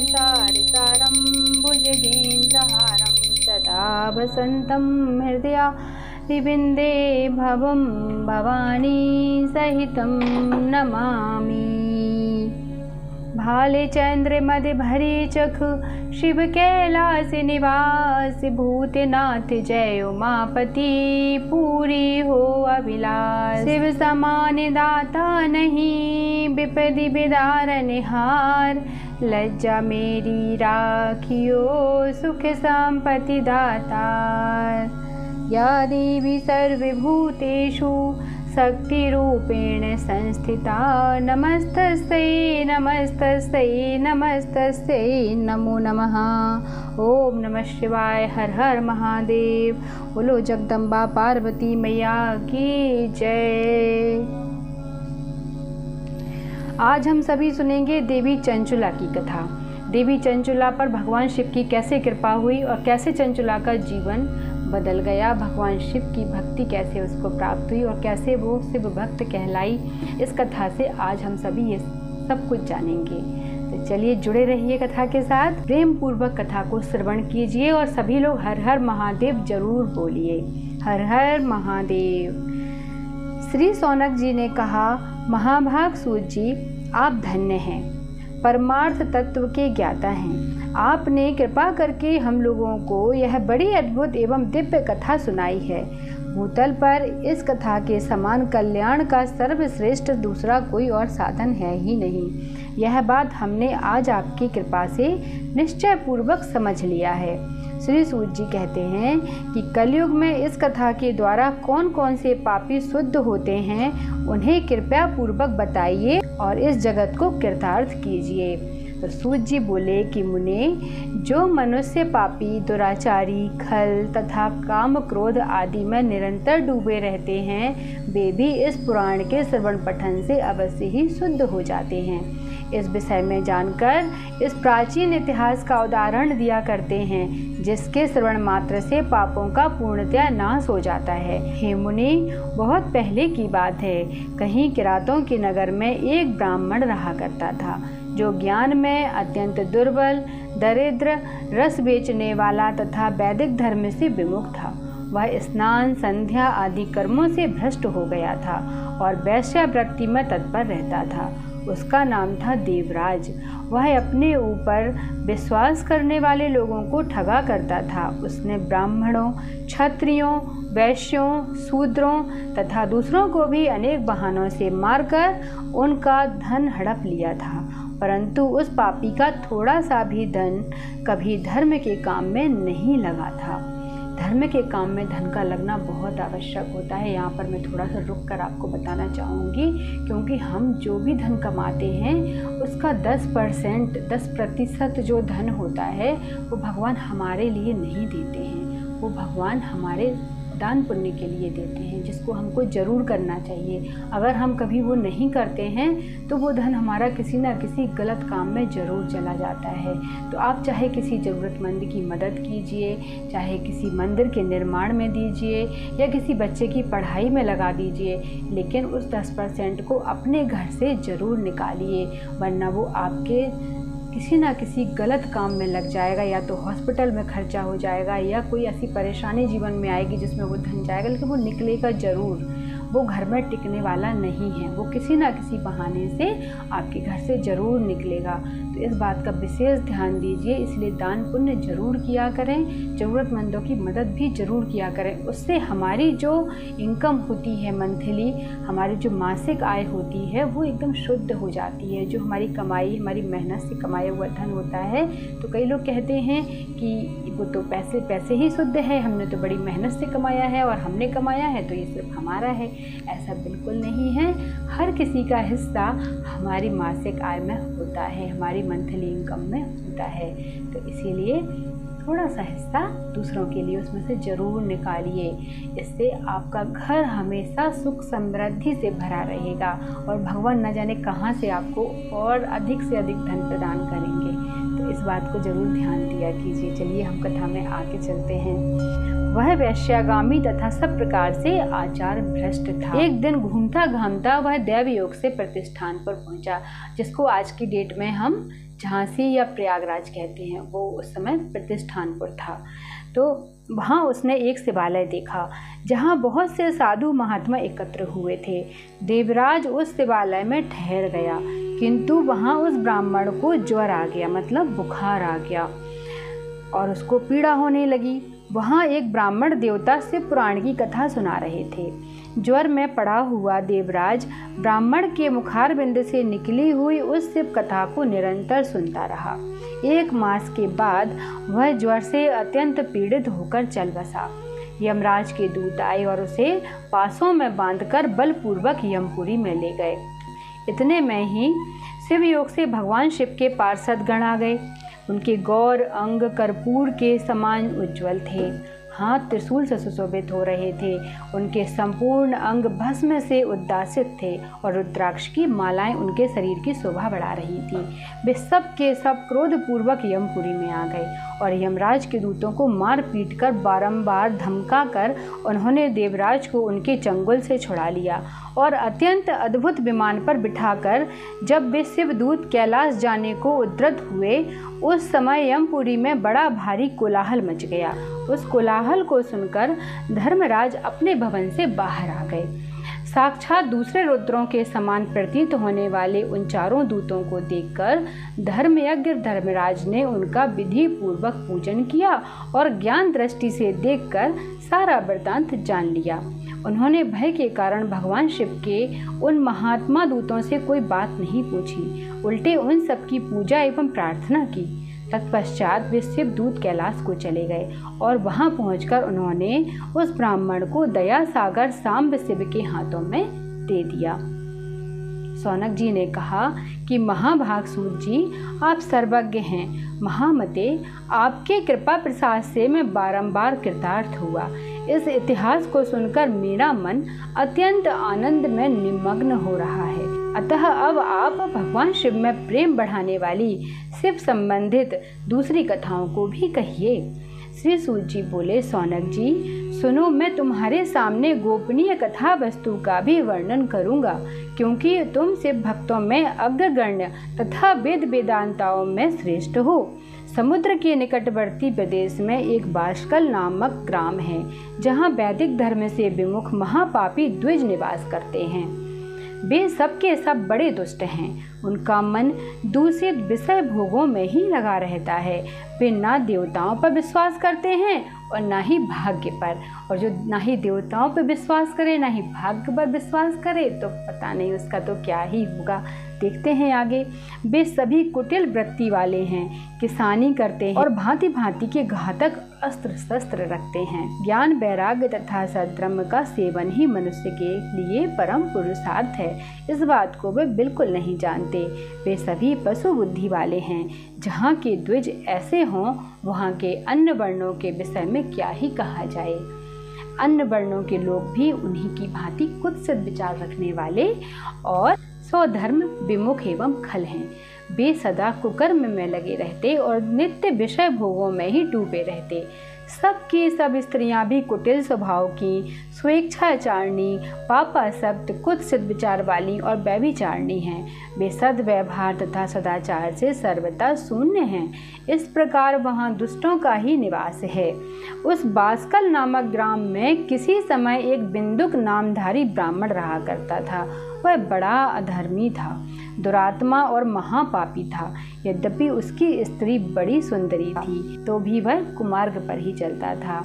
सारसारं भुजगेन्द्रहारं सदा वसन्तं हृदयारविन्दे भवं भवानी सहितं नमामि। भाले चंद्र मद भरे चख शिव कैलास निवास भूतनाथ जय उमापति पूरी हो अभिलाष। शिव समान दाता नहीं विपदि बिदारन हार लज्जा मेरी राखियो सुख संपत्ति दातार। या देवी सर्वभूतेषु शक्तिरूपेण संस्थिता नमस्तस्यै नमस्तस्यै नमस्तस्यै नमो नमः। ओम नमः शिवाय। हर हर महादेव। बोलो जगदम्बा पार्वती मैया की जय। आज हम सभी सुनेंगे देवी चंचुला की कथा। देवी चंचुला पर भगवान शिव की कैसे कृपा हुई और कैसे चंचुला का जीवन बदल गया, भगवान शिव की भक्ति कैसे उसको प्राप्त हुई और कैसे वो शिव भक्त कहलाई। इस कथा से आज हम सभी ये सब कुछ जानेंगे। तो चलिए जुड़े रहिए कथा के साथ। प्रेम पूर्वक कथा को श्रवण कीजिए और सभी लोग हर हर महादेव जरूर बोलिए। हर हर महादेव। श्री सौनक जी ने कहा, महाभाग सूत जी आप धन्य हैं, परमार्थ तत्व के ज्ञाता हैं। आपने कृपा करके हम लोगों को यह बड़ी अद्भुत एवं दिव्य कथा सुनाई है। भूतल पर इस कथा के समान कल्याण का सर्वश्रेष्ठ दूसरा कोई और साधन है ही नहीं। यह बात हमने आज आपकी कृपा से निश्चय पूर्वक समझ लिया है। श्री सूत जी कहते हैं कि कलयुग में इस कथा के द्वारा कौन कौन से पापी शुद्ध होते हैं उन्हें कृपया पूर्वक बताइए और इस जगत को कृतार्थ कीजिए। तो सूत जी बोले कि मुने, जो मनुष्य पापी, दुराचारी, खल तथा काम क्रोध आदि में निरंतर डूबे रहते हैं वे भी इस पुराण के श्रवण पठन से अवश्य ही शुद्ध हो जाते हैं। इस विषय में जानकर इस प्राचीन इतिहास का उदाहरण दिया करते हैं जिसके श्रवण मात्र से पापों का पूर्णतया नाश हो जाता है। हे मुनि, बहुत पहले की बात है। कहीं किरातों के नगर में एक ब्राह्मण रहा करता था जो ज्ञान में अत्यंत दुर्बल, दरिद्र, रस बेचने वाला तथा वैदिक धर्म से विमुख था। वह स्नान, संध्या आदि कर्मों से भ्रष्ट हो गया था और वैश्यावृत्ति में तत्पर रहता था। उसका नाम था देवराज। वह अपने ऊपर विश्वास करने वाले लोगों को ठगा करता था। उसने ब्राह्मणों, क्षत्रियों, वैश्यों, शूद्रों तथा दूसरों को भी अनेक बहानों से मारकर उनका धन हड़प लिया था, परंतु उस पापी का थोड़ा सा भी धन कभी धर्म के काम में नहीं लगा था। धर्म के काम में धन का लगना बहुत आवश्यक होता है। यहाँ पर मैं थोड़ा सा रुक कर आपको बताना चाहूँगी, क्योंकि हम जो भी धन कमाते हैं उसका 10% जो धन होता है वो भगवान हमारे लिए नहीं देते हैं, वो भगवान हमारे दान पुण्य के लिए देते हैं, जिसको हमको ज़रूर करना चाहिए। अगर हम कभी वो नहीं करते हैं तो वो धन हमारा किसी न किसी गलत काम में ज़रूर चला जाता है। तो आप चाहे किसी ज़रूरतमंद की मदद कीजिए, चाहे किसी मंदिर के निर्माण में दीजिए या किसी बच्चे की पढ़ाई में लगा दीजिए, लेकिन उस 10% को अपने घर से ज़रूर निकालिए, वरना वो आपके किसी ना किसी गलत काम में लग जाएगा। या तो हॉस्पिटल में खर्चा हो जाएगा या कोई ऐसी परेशानी जीवन में आएगी जिसमें वो धन जाएगा, लेकिन वो निकलेगा ज़रूर। वो घर में टिकने वाला नहीं है, वो किसी ना किसी बहाने से आपके घर से ज़रूर निकलेगा। तो इस बात का विशेष ध्यान दीजिए। इसलिए दान पुण्य ज़रूर किया करें, ज़रूरतमंदों की मदद भी ज़रूर किया करें। उससे हमारी जो इनकम होती है मंथली, हमारी जो मासिक आय होती है वो एकदम शुद्ध हो जाती है। जो हमारी कमाई, हमारी मेहनत से कमाया हुआ धन होता है, तो कई लोग कहते हैं कि वो तो पैसे ही शुद्ध है, हमने तो बड़ी मेहनत से कमाया है और हमने कमाया है तो ये सिर्फ हमारा है। ऐसा बिल्कुल नहीं है। हर किसी का हिस्सा हमारी मासिक आय में होता है, हमारी मंथली इनकम में होता है। तो इसीलिए थोड़ा सा हिस्सा दूसरों के लिए उसमें से ज़रूर निकालिए। इससे आपका घर हमेशा सुख समृद्धि से भरा रहेगा और भगवान न जाने कहाँ से आपको और अधिक से अधिक धन प्रदान करेंगे। तो इस बात को ज़रूर ध्यान दिया कीजिए। चलिए हम कथा में आगे चलते हैं। वह वैश्यागामी तथा सब प्रकार से आचार भ्रष्ट था। एक दिन घूमता घामता वह दैव योग से प्रतिष्ठान पर पहुंचा, जिसको आज की डेट में हम झांसी या प्रयागराज कहते हैं, वो उस समय प्रतिष्ठानपुर था। तो वहाँ उसने एक शिवालय देखा जहाँ बहुत से साधु महात्मा एकत्र हुए थे। देवराज उस शिवालय में ठहर गया, किंतु वहाँ उस ब्राह्मण को ज्वर आ गया, मतलब बुखार आ गया और उसको पीड़ा होने लगी। वहाँ एक ब्राह्मण देवता शिव पुराण की कथा सुना रहे थे। ज्वर में पड़ा हुआ देवराज ब्राह्मण के मुखारबिंद से निकली हुई उस शिव कथा को निरंतर सुनता रहा। 1 मास के बाद वह ज्वर से अत्यंत पीड़ित होकर चल बसा। यमराज के दूत आए और उसे पासों में बांधकर बलपूर्वक यमपुरी में ले गए। इतने में ही शिव योग से भगवान शिव के पार्षद गण आ गए। उनके गौर अंग कर्पूर के समान उज्जवल थे, हाथ त्रिशूल से सुशोभित हो रहे थे। उनके संपूर्ण अंग भस्म से उद्दासित थे और रुद्राक्ष की मालाएं उनके शरीर की शोभा बढ़ा रही थी। वे सब के सब क्रोधपूर्वक यमपुरी में आ गए और यमराज के दूतों को मार पीट कर बारंबार धमका कर उन्होंने देवराज को उनके चंगुल से छुड़ा लिया और अत्यंत अद्भुत विमान पर बिठाकर जब वे शिवदूत कैलाश जाने को उद्यत हुए, उस समय यमपुरी में बड़ा भारी कोलाहल मच गया। उस कोलाहल को सुनकर धर्मराज अपने भवन से बाहर आ गए। साक्षात दूसरे रुद्रों के समान प्रतीत होने वाले उन चारों दूतों को देखकर धर्मयज्ञ धर्मराज ने उनका विधि पूर्वक पूजन किया और ज्ञान दृष्टि से देखकर सारा वृत्तांत जान लिया। उन्होंने भय के कारण भगवान शिव के उन महात्मा दूतों से कोई बात नहीं पूछी, उल्टे उन सबकी पूजा एवं प्रार्थना की। तत्पश्चात वे शिव दूत कैलाश को चले गए और वहां पहुंचकर उन्होंने उस ब्राह्मण को दया सागर सांब शिव के हाथों में दे दिया। सौनक जी ने कहा कि महाभाग सूत जी, आप सर्वज्ञ हैं। महामते, आपके कृपा प्रसाद से मैं बारंबार कृतार्थ हुआ। इस इतिहास को सुनकर मेरा मन अत्यंत आनंद में निमग्न हो रहा है। अतः अब आप भगवान शिव में प्रेम बढ़ाने वाली शिव संबंधित दूसरी कथाओं को भी कहिए। श्री सूत जी बोले, सौनक जी सुनो, मैं तुम्हारे सामने गोपनीय कथा वस्तु का भी वर्णन करूंगा, क्योंकि तुम शिव भक्तों में अग्रगण्य तथा वेद वेदांताओं में श्रेष्ठ हो। समुद्र के निकटवर्ती प्रदेश में एक बाष्कल नामक ग्राम है, जहाँ वैदिक धर्म से विमुख महापापी द्विज निवास करते हैं। वे सबके सब बड़े दुष्ट हैं। उनका मन दूषित विषय भोगों में ही लगा रहता है। वे ना देवताओं पर विश्वास करते हैं और ना ही भाग्य पर, और जो ना ही देवताओं पर विश्वास करे ना ही भाग्य पर विश्वास करे तो पता नहीं उसका तो क्या ही होगा। देखते हैं आगे। वे सभी कुटिल वृत्ति वाले हैं, किसानी करते हैं और भांति भांति के घातक अस्त्र शस्त्र रखते हैं। ज्ञान वैराग्य तथा सद्ब्रह्म का सेवन ही मनुष्य के लिए परम पुरुषार्थ है, इस बात को वे बिल्कुल नहीं जानते। वे सभी पशु बुद्धि वाले हैं। जहाँ के द्विज ऐसे हों, वहाँ के अन्य वर्णों के विषय में क्या ही कहा जाए। अन्य वर्णों के लोग भी उन्हीं की भांति कुत्सित विचार रखने वाले और स्वधर्म विमुख एवं खल हैं। वे सदा कुकर्म में लगे रहते और नित्य विषय भोगों में ही डूबे रहते। सबकी सब स्त्रियां भी कुटिल स्वभाव की, स्वेच्छाचारणी, पापासक्त, कुत्सित विचार वाली और व्यभिचारिणी हैं। वे सद्व्यवहार तथा सदाचार से सर्वथा शून्य हैं। इस प्रकार वहाँ दुष्टों का ही निवास है। उस बाष्कल नामक ग्राम में किसी समय एक बिंदुक नामधारी ब्राह्मण रहा करता था। वह बड़ा अधर्मी था, दुरात्मा और महापापी था। यद्यपि उसकी स्त्री बड़ी सुंदरी थी तो भी वह कुमार्ग पर ही चलता था।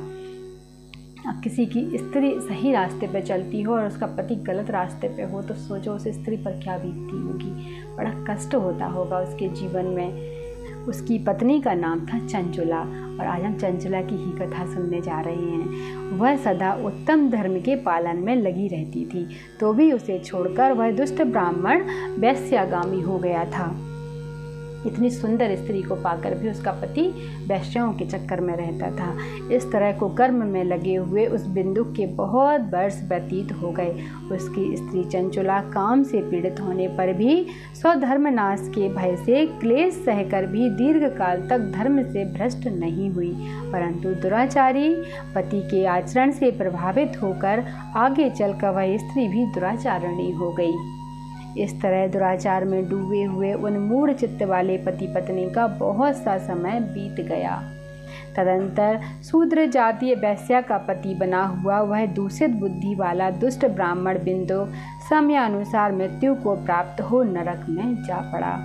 अब किसी की स्त्री सही रास्ते पे चलती हो और उसका पति गलत रास्ते पे हो तो सोचो उस स्त्री पर क्या बीतती होगी। बड़ा कष्ट होता होगा उसके जीवन में। उसकी पत्नी का नाम था चंचुला और आज हम चंचुला की ही कथा सुनने जा रहे हैं। वह सदा उत्तम धर्म के पालन में लगी रहती थी, तो भी उसे छोड़कर वह दुष्ट ब्राह्मण वैश्यागामी हो गया था। इतनी सुंदर स्त्री को पाकर भी उसका पति वैश्यों के चक्कर में रहता था। इस तरह को कर्म में लगे हुए उस बिंदुक के बहुत वर्ष व्यतीत हो गए। उसकी स्त्री चंचुला काम से पीड़ित होने पर भी स्वधर्मनाश के भय से क्लेश सहकर भी दीर्घ काल तक धर्म से भ्रष्ट नहीं हुई, परंतु दुराचारी पति के आचरण से प्रभावित होकर आगे चलकर वह स्त्री भी दुराचारिणी हो गई। इस तरह दुराचार में डूबे हुए उन मूढ़ चित्त वाले पति पत्नी का बहुत सा समय बीत गया। तदंतर शूद्र जातीय वैश्या का पति बना हुआ वह दूषित बुद्धि वाला दुष्ट ब्राह्मण बिंदु समयानुसार मृत्यु को प्राप्त हो नरक में जा पड़ा।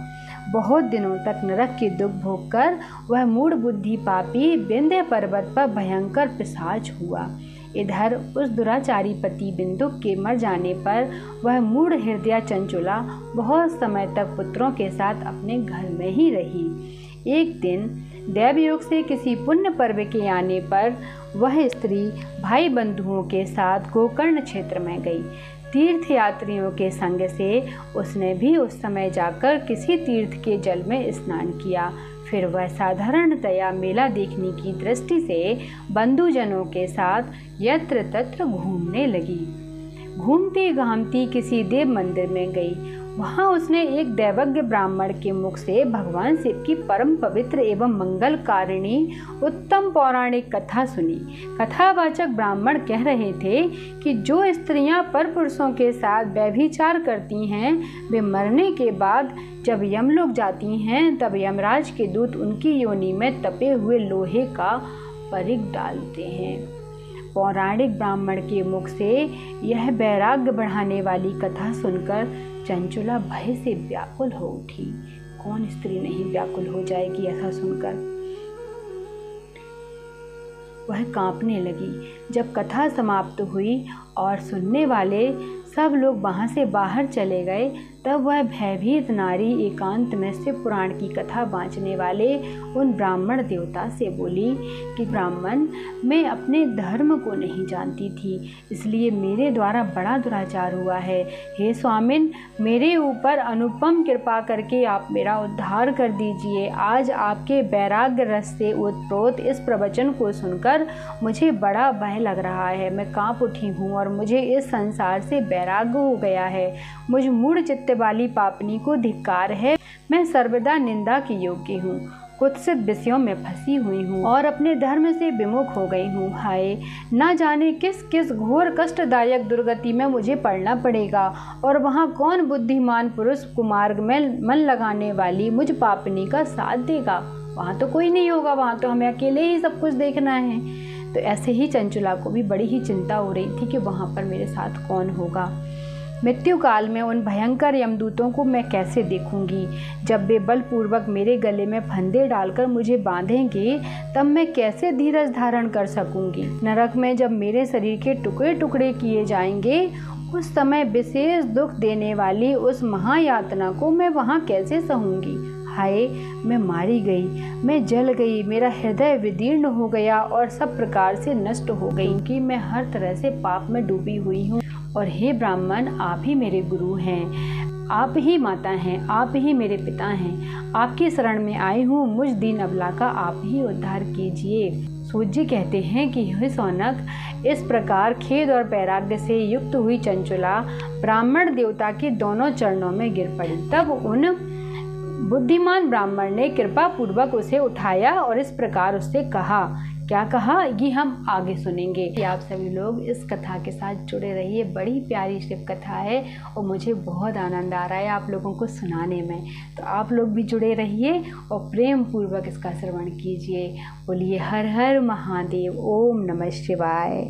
बहुत दिनों तक नरक के दुख भोग कर वह मूढ़ बुद्धि पापी विंध्य पर्वत पर भयंकर पिशाच हुआ। इधर उस दुराचारी पति बिंदु के मर जाने पर वह मूढ़ हृदय चंचुला बहुत समय तक पुत्रों के साथ अपने घर में ही रही। एक दिन दैवयोग से किसी पुण्य पर्व के आने पर वह स्त्री भाई बंधुओं के साथ गोकर्ण क्षेत्र में गई। तीर्थ यात्रियों के संग से उसने भी उस समय जाकर किसी तीर्थ के जल में स्नान किया। फिर वह साधारणतया मेला देखने की दृष्टि से बंधुजनों के साथ यत्र तत्र घूमने लगी। घूमती घामती किसी देव मंदिर में गई। वहाँ उसने एक दैवज्ञ ब्राह्मण के मुख से भगवान शिव की परम पवित्र एवं मंगलकारिणी उत्तम पौराणिक कथा सुनी। कथावाचक ब्राह्मण कह रहे थे कि जो स्त्रियां परपुरुषों के साथ व्यभिचार करती हैं वे मरने के बाद जब यमलोक जाती हैं तब यमराज के दूत उनकी योनि में तपे हुए लोहे का परिग डालते हैं। पौराणिक ब्राह्मण के मुख से यह वैराग्य बढ़ाने वाली कथा सुनकर चंचुला भय से व्याकुल हो उठी। कौन स्त्री नहीं व्याकुल हो जाएगी ऐसा सुनकर। वह कांपने लगी। जब कथा समाप्त हुई और सुनने वाले सब लोग वहाँ से बाहर चले गए तब वह भयभीत नारी एकांत में शिव पुराण की कथा बाँचने वाले उन ब्राह्मण देवता से बोली कि ब्राह्मण, मैं अपने धर्म को नहीं जानती थी, इसलिए मेरे द्वारा बड़ा दुराचार हुआ है। हे स्वामिन, मेरे ऊपर अनुपम कृपा करके आप मेरा उद्धार कर दीजिए। आज आपके वैराग्य रस से ओतप्रोत इस प्रवचन को सुनकर मुझे बड़ा भय लग रहा है। मैं कांप उठी हूँ और मुझे इस संसार से वैराग्य हो गया है। मुझ मूढ़ चित्त वाली पापनी को धिक्कार है। मैं सर्वदा निंदा की योग्य हूँ, कुत्सित विषयों में फंसी हुई हूँ और अपने धर्म से विमुख हो गई हूँ। हाय, ना जाने किस किस घोर कष्टदायक दुर्गति में मुझे पड़ना पड़ेगा और वहाँ कौन बुद्धिमान पुरुष कुमार्ग में मन लगाने वाली मुझ पापनी का साथ देगा। वहाँ तो कोई नहीं होगा, वहाँ तो हमें अकेले ही सब कुछ देखना है। तो ऐसे ही चंचुला को भी बड़ी ही चिंता हो रही थी कि वहाँ पर मेरे साथ कौन होगा। मृत्यु काल में उन भयंकर यमदूतों को मैं कैसे देखूंगी। जब वे बलपूर्वक मेरे गले में फंदे डालकर मुझे बांधेंगे तब मैं कैसे धीरज धारण कर सकूंगी। नरक में जब मेरे शरीर के टुकड़े टुकड़े किए जाएंगे उस समय विशेष दुख देने वाली उस महायातना को मैं वहाँ कैसे सहूंगी। हाय, मैं मारी गई, मैं जल गई, मेरा हृदय विदीर्ण हो गया और सब प्रकार से नष्ट हो गई कि मैं हर तरह से पाप में डूबी हुई हूँ। और हे ब्राह्मण, आप ही मेरे गुरु हैं, आप ही माता हैं, आप ही मेरे पिता हैं। आपकी शरण में आई हूँ, मुझ दीन अबला का आप ही उद्धार कीजिए। सूत जी कहते हैं कि हे सौनक, इस प्रकार खेद और वैराग्य से युक्त हुई चंचुला ब्राह्मण देवता के दोनों चरणों में गिर पड़ी। तब उन बुद्धिमान ब्राह्मण ने कृपा पूर्वक उसे उठाया और इस प्रकार उससे कहा। क्या कहा ये हम आगे सुनेंगे। कि आप सभी लोग इस कथा के साथ जुड़े रहिए। बड़ी प्यारी शिव कथा है और मुझे बहुत आनंद आ रहा है आप लोगों को सुनाने में। तो आप लोग भी जुड़े रहिए और प्रेम पूर्वक इसका श्रवण कीजिए। बोलिए हर हर महादेव। ओम नमः शिवाय।